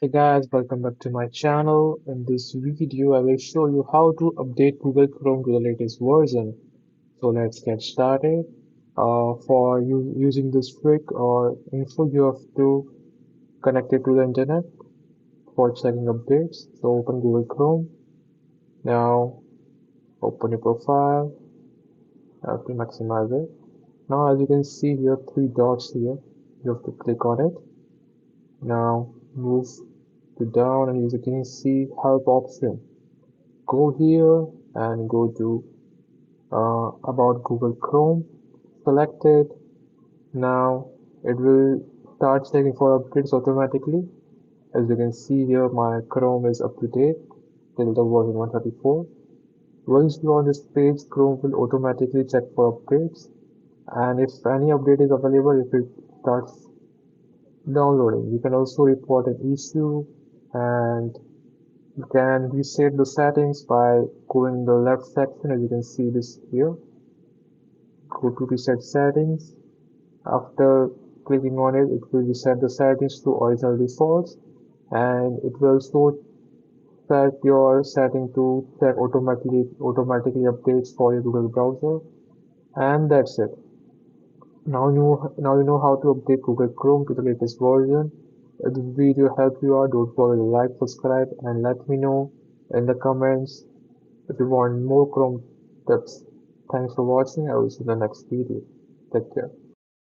Hey guys, welcome back to my channel. In this video, I will show you how to update Google Chrome to the latest version. So let's get started. For you using this trick or info, you have to connect it to the internet for checking updates. So open Google Chrome. Now open your profile. I have to maximize it. Now as you can see here, three dots here. You have to click on it. Now move to down and you can see help option. Go here and go to about Google Chrome. Select it. Now it will start checking for updates automatically. As you can see here, my Chrome is up to date till the version 134. Once you're on this page, Chrome will automatically check for updates, and if any update is available, if it starts downloading, you can also report an issue, and you can reset the settings by going in the left section. As you can see this here, go to reset settings. After clicking on it, it will reset the settings to original defaults, and it will also set your setting to set automatically updates for your Google browser. And that's it. Now you know how to update Google Chrome to the latest version. If this video helped you out, don't forget to like, subscribe, and let me know in the comments if you want more Chrome tips. Thanks for watching. I will see you in the next video. Take care.